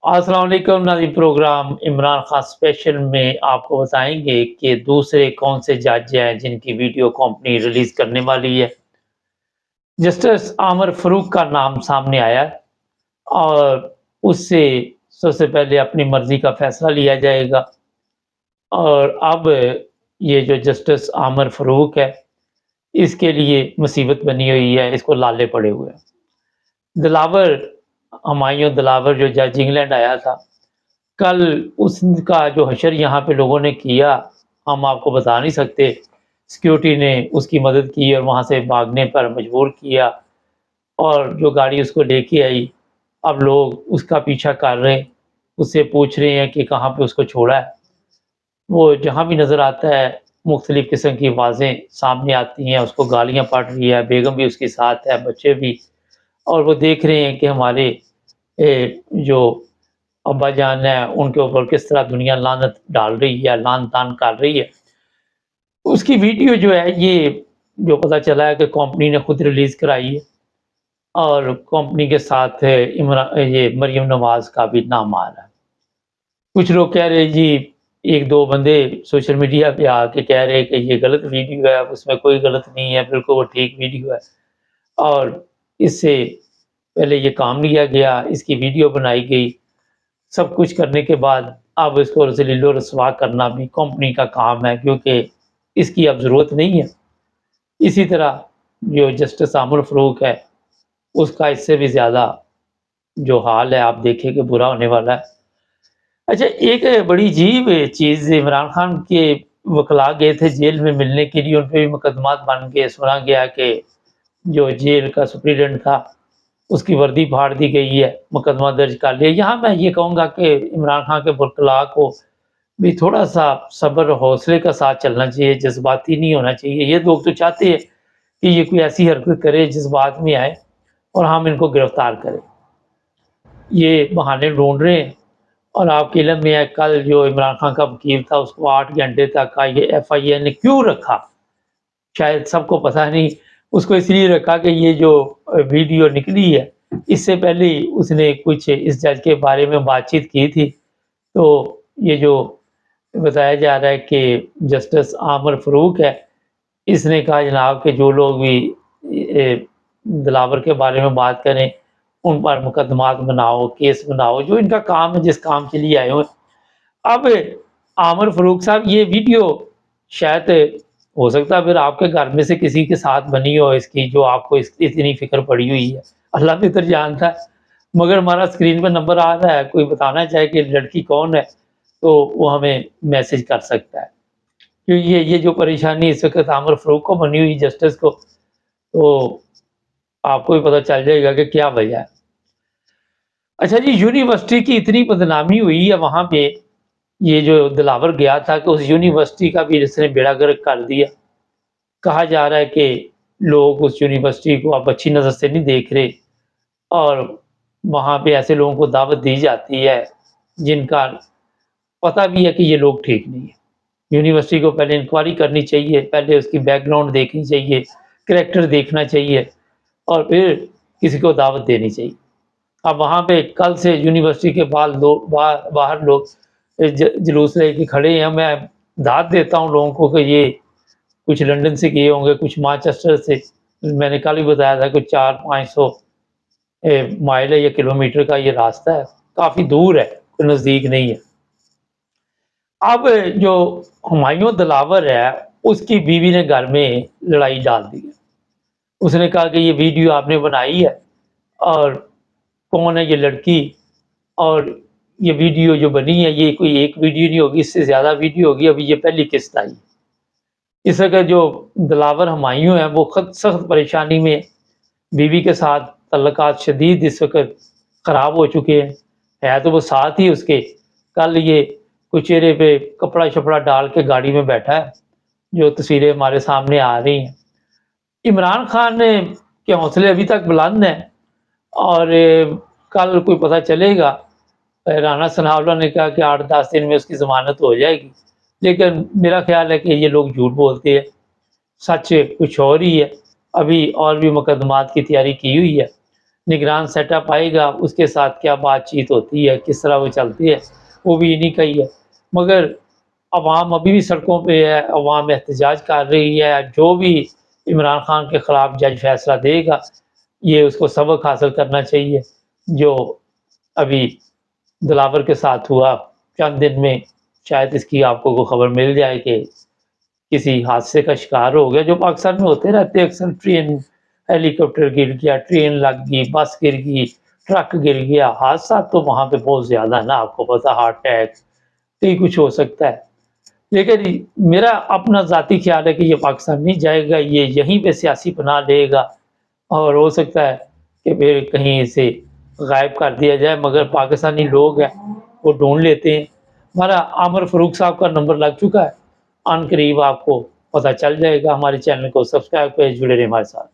अस्सलाम वालेकुम नाज़रीन। प्रोग्राम इमरान खान स्पेशल में आपको बताएंगे कि दूसरे कौन से जज हैं जिनकी वीडियो कंपनी रिलीज करने वाली है। जस्टिस आमर फरूक का नाम सामने आया है और उससे सबसे पहले अपनी मर्जी का फैसला लिया जाएगा। और अब ये जो जस्टिस आमर फरूक है, इसके लिए मुसीबत बनी हुई है, इसको लाले पड़े हुए हैं। दिलावर हुमायूं दिलावर जो जज इंग्लैंड आया था, कल उसका जो हशर यहाँ पे लोगों ने किया, हम आपको बता नहीं सकते। सिक्योरिटी ने उसकी मदद की और वहाँ से भागने पर मजबूर किया, और जो गाड़ी उसको लेके आई, अब लोग उसका पीछा कर रहे हैं, उससे पूछ रहे हैं कि कहाँ पे उसको छोड़ा है। वो जहाँ भी नज़र आता है मुख्तलिफ़ किस्म की आवाज़ें सामने आती हैं, उसको गालियाँ पड़ रही है, बेगम भी उसके साथ है, बच्चे भी। और वो देख रहे हैं कि हमारे जो अब्बा जान है, उनके ऊपर किस तरह दुनिया लानत डाल रही है, लान-तान कर रही है। उसकी वीडियो जो है, ये जो पता चला है कि कंपनी ने खुद रिलीज़ कराई है, और कंपनी के साथ ये मरियम नवाज़ का भी नाम आ रहा है। कुछ लोग कह रहे हैं जी, 1-2 बंदे सोशल मीडिया पे आके कह रहे हैं कि ये गलत वीडियो है, उसमें कोई गलत नहीं है, बिल्कुल वो ठीक वीडियो है। और इससे पहले ये काम लिया गया, इसकी वीडियो बनाई गई, सब कुछ करने के बाद अब इसको ज़लील-ओ-रुसवा करना भी कंपनी का काम है, क्योंकि इसकी अब ज़रूरत नहीं है। इसी तरह जो जस्टिस आमिर फ़ारूक है, उसका इससे भी ज़्यादा जो हाल है, आप देखिए कि बुरा होने वाला है। अच्छा, एक बड़ी अजीब चीज़, इमरान खान के वकला गए थे जेल में मिलने के लिए, उन पे भी मुकदमात बन गए। सुना गया कि जो जेल का सुपरिटेंडेंट था, उसकी वर्दी फाड़ दी गई है, मुकदमा दर्ज कर लिया। यहाँ मैं ये कहूँगा कि इमरान खान के वकला को भी थोड़ा-सा सब्र और हौसले का साथ चलना चाहिए, जज़्बाती नहीं होना चाहिए। ये लोग तो चाहते हैं कि ये कोई ऐसी हरकत करे, जज़्बात में आए और हम इनको गिरफ्तार करें। ये बहाने ढूँढ रहे हैं। और आपके इल्म में है, कल जो इमरान खान का वकील था, उसको 8 घंटे तक का ये एफआईआर ने क्यों रखा? शायद सबको पता नहीं। उसको इसलिए रखा कि ये जो वीडियो निकली है, इससे पहले ही उसने कुछ इस जज के बारे में बातचीत की थी। तो ये जो बताया जा रहा है कि जस्टिस आमिर फ़ारूक है, इसने कहा जनाब कि जो लोग भी दिलावर के बारे में बात करें, उन पर मुकदमात बनाओ, केस बनाओ, जो इनका काम है, जिस काम के लिए आए हुए हैं। अब आमिर फ़ारूक साहब, ये वीडियो शायद हो सकता है फिर आपके घर में से किसी के साथ बनी हो इसकी, जो आपको इतनी फ़िक्र पड़ी हुई है। अल्लाह बेहतर जानता है। मगर हमारा स्क्रीन पे नंबर आ रहा है, कोई बताना चाहे कि लड़की कौन है, तो वो हमें मैसेज कर सकता है। क्योंकि ये जो परेशानी इस वक़्त आमिर फ़ारूक को बनी हुई जस्टिस को, तो आपको भी पता चल जाएगा कि क्या वजह है। अच्छा जी, यूनिवर्सिटी की इतनी बदनामी हुई है वहाँ पे, ये जो दिलावर गया था कि उस यूनिवर्सिटी का भी इसने बेड़ा गर्क कर दिया। कहा जा रहा है कि लोग उस यूनिवर्सिटी को अब अच्छी नज़र से नहीं देख रहे, और वहाँ पे ऐसे लोगों को दावत दी जाती है जिनका पता भी है कि ये लोग ठीक नहीं है। यूनिवर्सिटी को पहले इंक्वायरी करनी चाहिए, पहले उसकी बैकग्राउंड देखनी चाहिए, करैक्टर देखना चाहिए, और फिर किसी को दावत देनी चाहिए। अब वहाँ पे कल से यूनिवर्सिटी के बाद लोग बाहर लोग जुलूस लेके खड़े हैं। मैं दाद देता हूँ लोगों को कि ये कुछ लंदन से गए होंगे, कुछ मैनचेस्टर से। मैंने कल ही बताया था कुछ 400-500 माइल है या किलोमीटर का ये रास्ता है, काफ़ी दूर है, कोई नज़दीक नहीं है। अब जो हुमायूं दिलावर है, उसकी बीवी ने घर में लड़ाई डाल दी है। उसने कहा कि ये वीडियो आपने बनाई है, और कौन है ये लड़की, और ये वीडियो जो बनी है, ये कोई एक वीडियो नहीं होगी, इससे ज़्यादा वीडियो होगी, अभी ये पहली किस्त आई। इस वक़्त जो दिलावर हुमायूं है, वो खुद सख्त परेशानी में, बीवी के साथ तल्लुकात शदीद इस वक़्त ख़राब हो चुके हैं। है तो वो साथ ही उसके, कल ये कोई चेहरे पे कपड़ा-शपड़ा डाल के गाड़ी में बैठा है, जो तस्वीरें हमारे सामने आ रही हैं। इमरान खान के हौसले अभी तक बुलंद हैं, और कल कोई पता चलेगा। राना सनाउल्लाह ने कहा कि 8-10 दिन में उसकी ज़मानत हो जाएगी, लेकिन मेरा ख़्याल है कि ये लोग झूठ बोलते हैं, सच कुछ और ही है। अभी और भी मुकदमात की तैयारी की हुई है, निगरान सेटअप आएगा, उसके साथ क्या बातचीत होती है, किस तरह वो चलती है, वो भी इन्हीं का ही है। मगर अवाम अभी भी सड़कों पे है, अवाम एहतजाज कर रही है। जो भी इमरान खान के ख़िलाफ़ जज फैसला देगा, ये उसको सबक हासिल करना चाहिए। जो अभी दिलावर के साथ हुआ, चंद दिन में शायद इसकी आपको को खबर मिल जाए कि किसी हादसे का शिकार हो गया, जो पाकिस्तान में होते रहते हैं अक्सर। ट्रेन, हेलीकॉप्टर गिर गया, ट्रेन लग गई, बस गिर गई, ट्रक गिर गया। हादसा तो वहाँ पे बहुत ज़्यादा है ना, आपको पता, हार्ट अटैक, कई कुछ हो सकता है। लेकिन मेरा अपना ज़ाती ख्याल है कि ये पाकिस्तान नहीं जाएगा, ये यहीं पे सियासी पनाह लेगा और हो सकता है कि फिर कहीं इसे गायब कर दिया जाए। मगर पाकिस्तानी लोग हैं, वो ढूँढ लेते हैं। हमारा आमिर फ़ारूक साहब का नंबर लग चुका है, अनकरीब आपको पता चल जाएगा। हमारे चैनल को सब्सक्राइब करें, जुड़े रहें हमारे साथ।